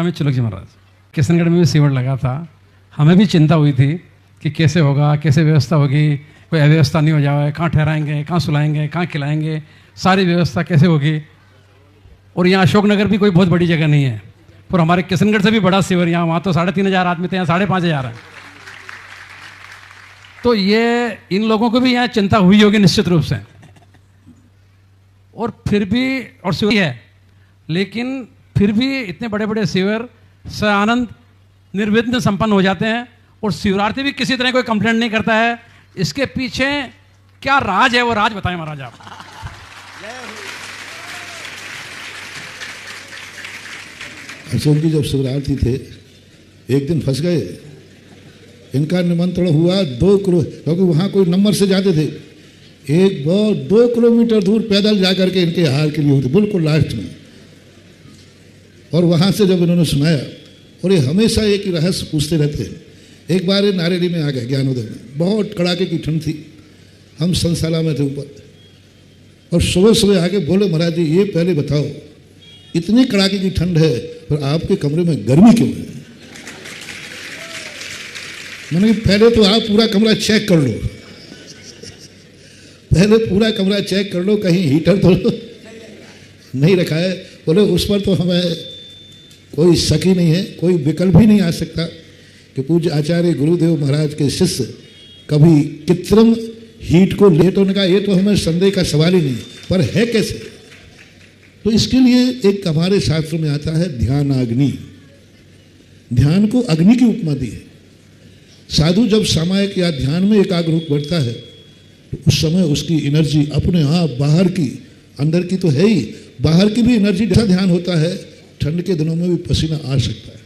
स्वामी चिलोक जी महाराज, किशनगढ़ में भी सीवर लगा था। हमें भी चिंता हुई थी कि कैसे होगा, कैसे व्यवस्था होगी, कोई अव्यवस्था नहीं हो जाए, कहाँ ठहराएंगे, कहाँ सुलाएंगे, कहाँ खिलाएंगे, सारी व्यवस्था कैसे होगी। और यहाँ अशोकनगर भी कोई बहुत बड़ी जगह नहीं है, पर हमारे किशनगढ़ से भी बड़ा सीवर यहाँ, वहाँ तो 3,500 आदमी थे, यहाँ 5,500 है। तो ये इन लोगों को भी यहाँ चिंता हुई होगी निश्चित रूप से। और फिर भी, और सीवर है, लेकिन फिर भी इतने बड़े बड़े सीवर आनंद निर्विघ्न संपन्न हो जाते हैं और शिवरात्रि भी किसी तरह कोई कंप्लेंट नहीं करता है। इसके पीछे क्या राज है, वो राज बताएं महाराज आप। अशोक जी जब शिवरात्रि थे, एक दिन फंस गए। इनका निमंत्रण हुआ 2 किलो, क्योंकि वहाँ कोई नंबर से जाते थे, 2 किलोमीटर दूर पैदल जाकर के इनके हार के लिए होते, बिल्कुल लास्ट में। और वहाँ से जब इन्होंने सुनाया, और ये हमेशा एक ही रहस्य पूछते रहते हैं। एक बार ये नारेली में आ गए, ज्ञानोदय में, बहुत कड़ाके की ठंड थी, हम संशाला में थे ऊपर, और सुबह सुबह आके बोले, महाराज जी ये पहले बताओ, इतनी कड़ाके की ठंड है पर आपके कमरे में गर्मी क्यों है? मैंने पहले तो आप पूरा कमरा चेक कर लो, पहले पूरा कमरा चेक कर लो, कहीं हीटर तो नहीं रखा है। बोले उस पर तो हमें कोई शक ही नहीं है, कोई विकल्प ही नहीं आ सकता कि पूज्य आचार्य गुरुदेव महाराज के शिष्य कभी कृत्रिम हीट को ले, तो उन्होंने कहा ये तो हमें संदेह का सवाल ही नहीं, पर है कैसे? तो इसके लिए एक हमारे शास्त्र में आता है ध्यानाग्नि। ध्यान को अग्नि की उपमा दी है। साधु जब सामायिक या ध्यान में एकाग्र होकर बैठता है तो उस समय उसकी एनर्जी अपने आप, बाहर की, अंदर की तो है ही, बाहर की भी एनर्जी, जैसा ध्यान होता है ठंड के दिनों में भी पसीना आ सकता है।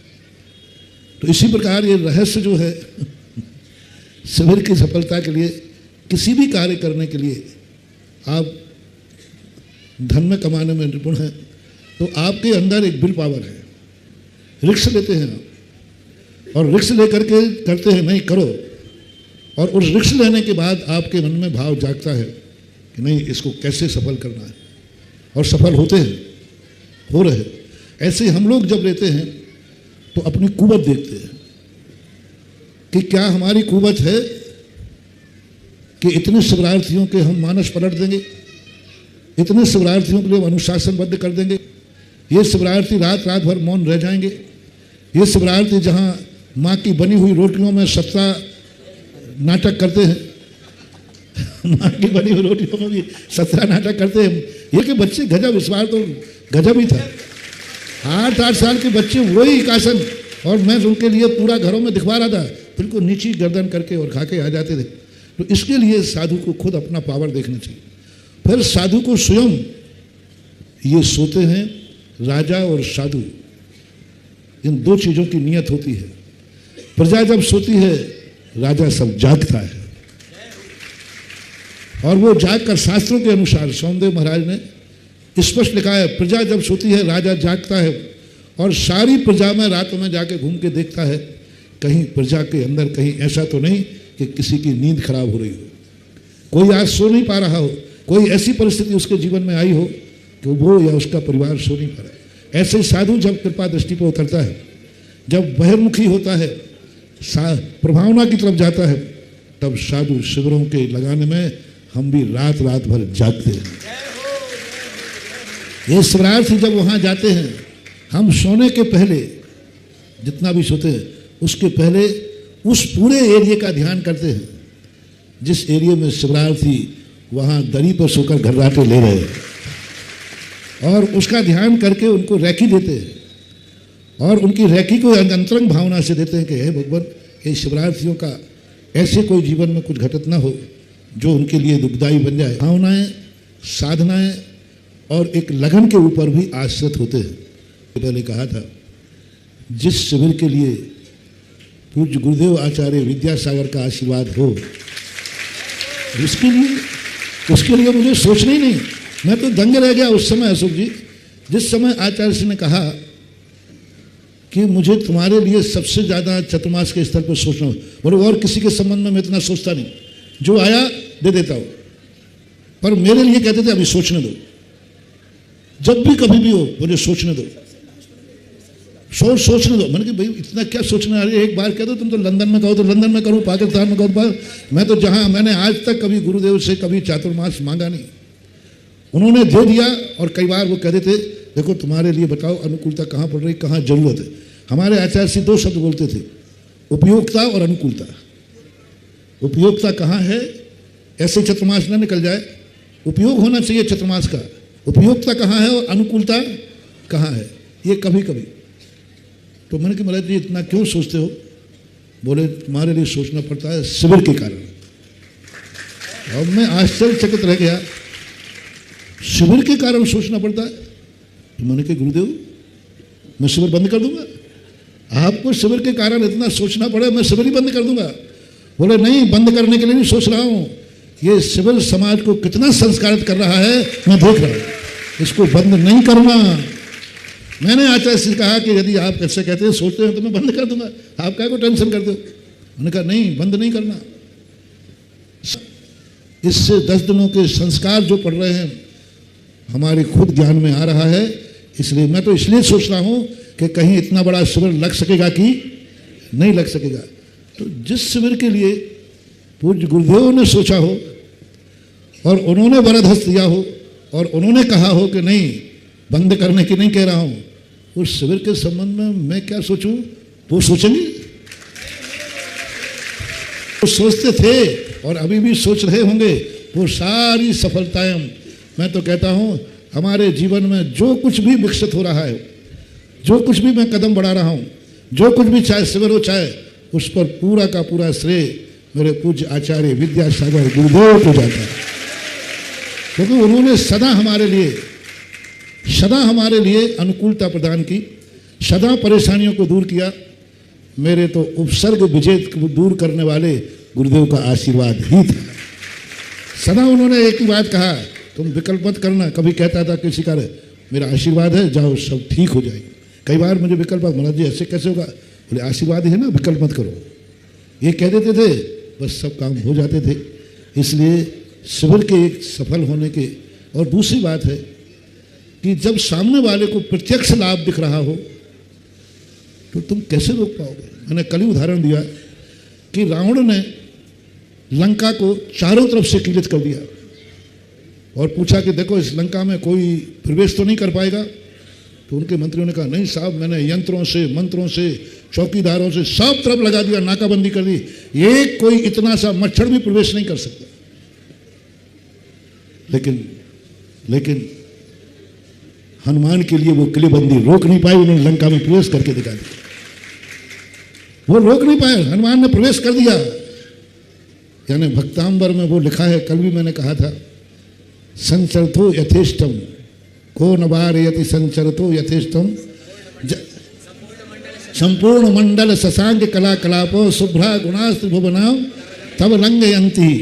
तो इसी प्रकार ये रहस्य जो है शिविर की सफलता के लिए, किसी भी कार्य करने के लिए, आप धन में कमाने में निपुण हैं तो आपके अंदर एक विल पावर है। रिस्क लेते हैं आप, और रिस्क लेकर के करते हैं, नहीं करो, और उस रिस्क लेने के बाद आपके मन में भाव जागता है कि नहीं इसको कैसे सफल करना है, और सफल होते हैं, हो रहे हैं। ऐसे हम लोग जब लेते हैं तो अपनी कुवत देखते हैं कि क्या हमारी कुवत है कि इतने शिवरार्थियों के हम मानस पलट देंगे, इतने शिवरार्थियों के लिए अनुशासनबद्ध कर देंगे। ये शिवरार्थी रात रात भर मौन रह जाएंगे। ये शिवरार्थी जहाँ माँ की बनी हुई रोटियों में सत्ता नाटक करते हैं, माँ की बनी हुई रोटियों में भी सत्ता नाटक करते हैं। ये कि बच्चे गजब, इस बार तो गजब ही था, 8-8 साल के बच्चे वही कासन, और मैं उनके लिए पूरा घरों में दिखवा रहा था, बिल्कुल नीची गर्दन करके और खा के आ जाते थे। तो इसके लिए साधु को खुद अपना पावर देखना चाहिए। फिर साधु को स्वयं, ये सोते हैं राजा और साधु, इन 2 चीज़ों की नियत होती है। प्रजा जब सोती है राजा सब जागता है, और वो जाग कर शास्त्रों के अनुसार सोमदेव महाराज ने स्पष्ट लिखा है, प्रजा जब सोती है राजा जागता है, और सारी प्रजा में रात में जाके घूम के देखता है कहीं प्रजा के अंदर कहीं ऐसा तो नहीं कि किसी की नींद खराब हो रही हो, कोई आज सो नहीं पा रहा हो, कोई ऐसी परिस्थिति उसके जीवन में आई हो कि वो या उसका परिवार सो नहीं पा रहा। ऐसे साधु जब कृपा दृष्टि पर उतरता है, जब बहिर्मुखी होता है, प्रभावना की तरफ जाता है, तब साधु शिविरों के लगाने में हम भी रात रात भर जागते हैं। ये शिवरार्थी जब वहाँ जाते हैं, हम सोने के पहले जितना भी सोते हैं उसके पहले उस पूरे एरिया का ध्यान करते हैं जिस एरिया में शिवरार्थी वहाँ दरी पर सोकर घर्राटे ले रहे हैं, और उसका ध्यान करके उनको रैकी देते हैं, और उनकी रैकी को अंतरंग भावना से देते हैं कि हे भगवान, ये शिवरार्थियों का ऐसे कोई जीवन में कुछ घटित ना हो जो उनके लिए दुखदायी बन जाए। भावनाएं, साधनाएं और एक लगन के ऊपर भी आश्रित होते हैं। पहले कहा था, जिस शिविर के लिए पूज्य गुरुदेव आचार्य विद्यासागर का आशीर्वाद हो, उसके लिए मुझे सोचना ही नहीं, मैं तो दंग रह गया उस समय। अशोक जी, जिस समय आचार्य जी ने कहा कि मुझे तुम्हारे लिए सबसे ज़्यादा चतुर्मास के स्तर पर सोचना, बोले और किसी के संबंध में मैं इतना सोचता नहीं, जो आया दे देता हूँ, पर मेरे लिए कहते थे अभी सोचने दो, जब भी कभी भी हो मुझे सोचने दो। सोचने दो। मैंने कि भाई इतना क्या सोचने आ रही है, एक बार कह दो, तुम तो लंदन में कहो तो लंदन में करूँ, पाकिस्तान में कहो। मैं तो जहाँ, मैंने आज तक कभी गुरुदेव से कभी चातुर्मास मांगा नहीं, उन्होंने दे दिया। और कई बार वो कहते थे देखो तुम्हारे लिए बताओ अनुकूलता कहाँ पड़ रही, कहाँ जरूरत है। हमारे आचार्य श्री 2 शब्द बोलते थे, उपयोगिता और अनुकूलता। उपयोगिता कहाँ है, ऐसे चतुर्मास न निकल जाए, उपयोग होना चाहिए चतुर्मास का। उपयोगिता कहाँ है और अनुकूलता कहाँ है, ये कभी कभी। तो मैंने कहा महाराज जी इतना क्यों सोचते हो? बोले तुम्हारे लिए सोचना पड़ता है शिविर के कारण। और मैं आश्चर्यचकित रह गया, शिविर के कारण सोचना पड़ता है। तो मैंने कहा गुरुदेव मैं शिविर बंद कर दूंगा, आपको शिविर के कारण इतना सोचना पड़े, मैं शिविर ही बंद कर दूंगा। बोले नहीं, बंद करने के लिए नहीं सोच रहा हूं, ये शिविर समाज को कितना संस्कारित कर रहा है मैं देख रहा हूं, इसको बंद नहीं करना। मैंने आचार्य से कहा कि यदि आप ऐसे कहते हैं सोचते हैं तो मैं बंद कर दूंगा, आप क्या को टेंशन करते हो? मैंने कहा नहीं, बंद नहीं करना। इससे 10 दिनों के संस्कार जो पढ़ रहे हैं हमारे खुद ज्ञान में आ रहा है। इसलिए मैं तो इसलिए सोच रहा हूं कि कहीं इतना बड़ा शिविर लग सकेगा कि नहीं लग सकेगा। तो जिस शिविर के लिए पूज्य गुरुदेव ने सोचा हो और उन्होंने वरदहस्त दिया हो और उन्होंने कहा हो कि नहीं बंद करने की नहीं कह रहा हूं, उस शिविर के संबंध में मैं क्या सोचूं, वो सोचेंगे। वो सोचते थे और अभी भी सोच रहे होंगे। वो सारी सफलताएं, मैं तो कहता हूं हमारे जीवन में जो कुछ भी विकसित हो रहा है, जो कुछ भी मैं कदम बढ़ा रहा हूं, जो कुछ भी चाहे शिविर हो चाहे, उस पर पूरा का पूरा श्रेय मेरे पूज्य आचार्य विद्यासागर गुरुदेव को जाता है। क्योंकि उन्होंने सदा हमारे लिए अनुकूलता प्रदान की, सदा परेशानियों को दूर किया। मेरे तो उपसर्ग विजेत को दूर करने वाले गुरुदेव का आशीर्वाद ही था। सदा उन्होंने एक ही बात कहा, तुम विकल्प मत करना। कभी कहता था किसी का मेरा आशीर्वाद है, जाओ सब ठीक हो जाएगी। कई बार मुझे विकल्प, महाराज जी ऐसे कैसे होगा? बोले आशीर्वाद है ना, विकल्प मत करो। ये कह देते थे, बस सब काम हो जाते थे। इसलिए शिविर के एक सफल होने के, और दूसरी बात है कि जब सामने वाले को प्रत्यक्ष लाभ दिख रहा हो तो तुम कैसे रोक पाओगे? मैंने कल ही उदाहरण दिया कि रावण ने लंका को चारों तरफ से किलित कर दिया और पूछा कि देखो इस लंका में कोई प्रवेश तो नहीं कर पाएगा। तो उनके मंत्रियों ने कहा नहीं साहब, मैंने यंत्रों से, मंत्रों से, चौकीदारों से सब तरफ लगा दिया, नाकाबंदी कर दी, एक कोई इतना सा मच्छर भी प्रवेश नहीं कर सकता। लेकिन हनुमान के लिए वो किलेबंदी रोक नहीं पाई, उन्होंने लंका में प्रवेश करके दिखा दिया। वो रोक नहीं पाए, हनुमान ने प्रवेश कर दिया। यानी भक्तांबर में वो लिखा है, कल भी मैंने कहा था, संचरतो यथेष्टम को न वारयति संचरतो यथेष्टम संपूर्ण मंडल शशांक कला कलापो शुभ्रा गुणास्त्र भुवनाम तब रंगयंती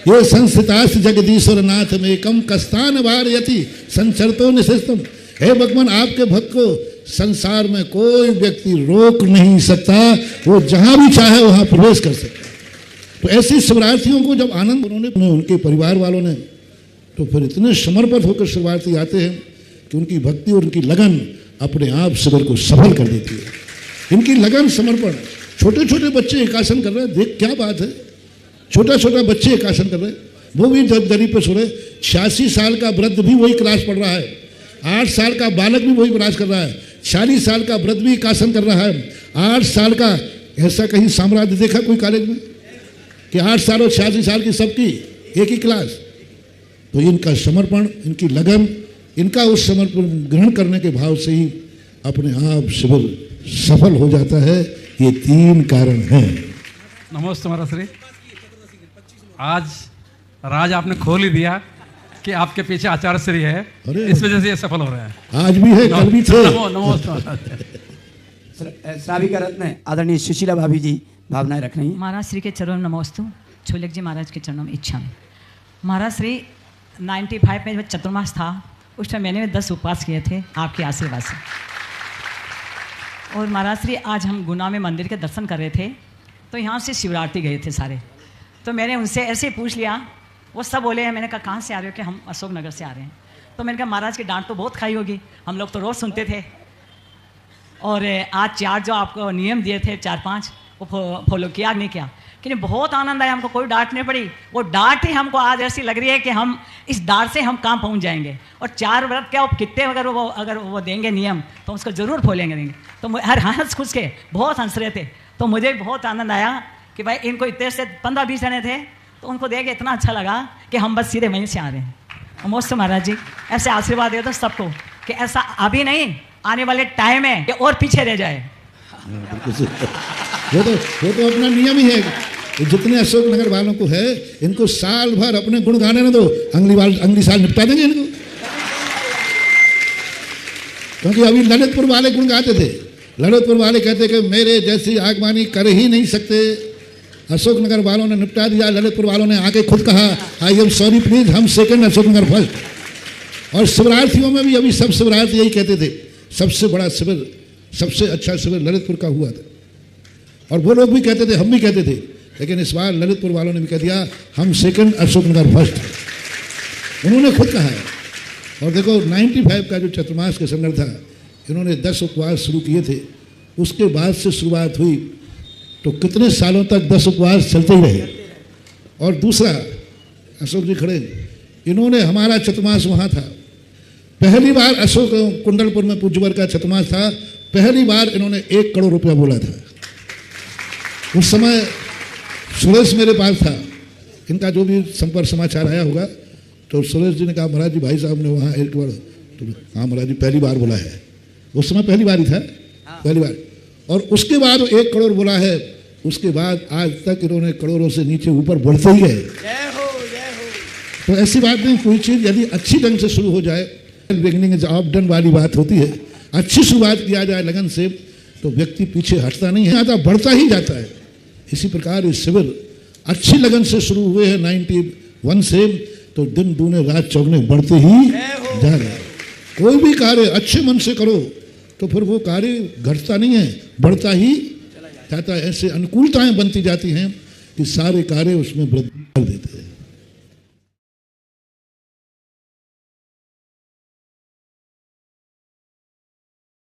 ये संस्थितास्त जगदीश्वर नाथ में कम कस्तान वारयति संचरतो निशिष्टम। हे भगवान, आपके भक्त को संसार में कोई व्यक्ति रोक नहीं सकता, वो जहां भी चाहे वहां प्रवेश कर सकता। तो ऐसे शिवरार्थियों को जब आनंद उन्होंने, उनके परिवार वालों ने, तो फिर इतने समर्पित होकर शिवरार्थी आते हैं कि उनकी भक्ति और उनकी लगन अपने आप शिविर को सफल कर देती है। इनकी लगन, समर्पण। छोटे छोटे बच्चे एकासन कर रहे हैं, देख क्या बात है, छोटा छोटा बच्चे एकासन कर रहे हैं, वो भी दरीब पे सो रहे। 86 साल का वृद्ध भी वही क्लास पढ़ रहा है, 8 साल का बालक भी वही प्रयास कर रहा है, 40 साल का वृद्ध भी एकासन कर रहा है, 8 साल का। ऐसा कहीं साम्राज्य देखा कोई कॉलेज में कि 8 साल और 86 साल की सबकी एक ही क्लास? तो इनका समर्पण, इनकी लगन, इनका उस समर्पण ग्रहण करने के भाव से ही अपने आप शिविर सफल हो जाता है। ये 3 कारण हैं। नमस्ते महाराज श्री। आज राज आपने खोल ही दिया कि आपके पीछे आचार्य श्री है, इस वजह से ये सफल हो रहे हैं। आज भी है, कल भी थे। श्राविका रत्न आदरणीय सुशीला भाभी जी भावनाएं रख रही हैं। महाराज श्री के चरणों में नमोस्तु। छोलक जी महाराज के चरणों में इच्छा में। महाराज श्री 95 में जब चतुर्मास था उस टाइम मैंने 10 उपवास किए थे आपके आशीर्वाद से। और महाराज श्री आज हम गुना में मंदिर के दर्शन कर रहे थे तो यहाँ से शिवरात्रि गए थे सारे। तो मैंने उनसे ऐसे पूछ लिया, वो सब बोले हैं। मैंने कहा कहाँ से आ रहे हो? कि हम अशोक नगर से आ रहे हैं। तो मैंने कहा महाराज की डांट तो बहुत खाई होगी, हम लोग तो रोज़ सुनते थे। और आज 4 जो आपको नियम दिए थे 4-5 वो फॉलो किया नहीं किया, लेकिन बहुत आनंद आया हमको, कोई डांट नहीं पड़ी। वो डांट ही हमको आज ऐसी लग रही है कि हम इस डांट से हम कहाँ पहुँच जाएंगे। और 4 व्रत क्या, वो कितने अगर वो देंगे नियम तो उसको ज़रूर फॉलेंगे। तो हर हंस खुश के बहुत हंस रहे थे, तो मुझे बहुत आनंद आया कि भाई इनको इतने से 15-20 जने थे, तो उनको देख के इतना अच्छा लगा कि हम बस सीधे वहीं से आ रहे हैं। नमस्ते महाराज जी, ऐसे आशीर्वाद दे दो सबको कि ऐसा अभी नहीं, आने वाले टाइम है कि और पीछे रह जाए। वो तो अपना नियम ही है। जितने अशोक नगर वालों को है, इनको साल भर अपने गुण गाने न दो, अगली साल निपटा देंगे इनको। क्योंकि अभी ललितपुर वाले गुण गाते थे, ललितपुर वाले कहते कि मेरे जैसी आगवानी कर ही नहीं सकते। अशोक नगर वालों ने निपटा दिया, ललितपुर वालों ने आके खुद कहा आई एम सॉरी प्लीज, हम सेकंड, अशोक नगर फर्स्ट। और शिवरात्रियों में भी अभी सब शिवरात्रि यही कहते थे, सबसे बड़ा शिविर, सबसे अच्छा शिविर ललितपुर का हुआ था। और वो लोग भी कहते थे, हम भी कहते थे, लेकिन इस बार ललितपुर वालों ने भी कह दिया हम सेकंड, अशोक नगर फर्स्ट। उन्होंने खुद कहा है। और देखो 95 का जो चतुर्मास का संगठन था, इन्होंने 10 उपवास शुरू किए थे, उसके बाद से शुरुआत हुई तो कितने सालों तक 10 उपवास चलते ही रहे। और दूसरा, अशोक जी खड़े, इन्होंने हमारा चतुर्मास वहाँ था, पहली बार अशोक कुंडलपुर में पूज्यवर का चतुर्मास था, पहली बार इन्होंने 1 करोड़ रुपया बोला था। उस समय सुरेश मेरे पास था, इनका जो भी संपर्क समाचार आया होगा, तो सुरेश जी ने कहा महाराज जी भाई साहब ने वहाँ 1 बार, तो हाँ महाराज जी पहली बार बोला है। उस समय पहली बार ही था, पहली बार। और उसके बाद 1 करोड़ बोला है, उसके बाद आज तक इन्होंने करोड़ों से नीचे ऊपर बढ़ते ही गए। तो ऐसी बात नहीं, कोई चीज़ यदि अच्छी ढंग से शुरू हो जाए, बिगिनिंग इज ऑफ डन वाली बात होती है, अच्छी शुरुआत किया जाए लगन से, तो व्यक्ति पीछे हटता नहीं है, आता बढ़ता ही जाता है। इसी प्रकार ये शिविर अच्छी लगन से शुरू हुए हैं 91 से, तो दिन दूने रात चौगने बढ़ते ही जा रहे हैं। कोई भी कार्य अच्छे मन से करो तो फिर वो कार्य घटता नहीं है, बढ़ता ही जाता है। ऐसे अनुकूलताएं बनती जाती हैं कि सारे कार्य उसमें वृद्धि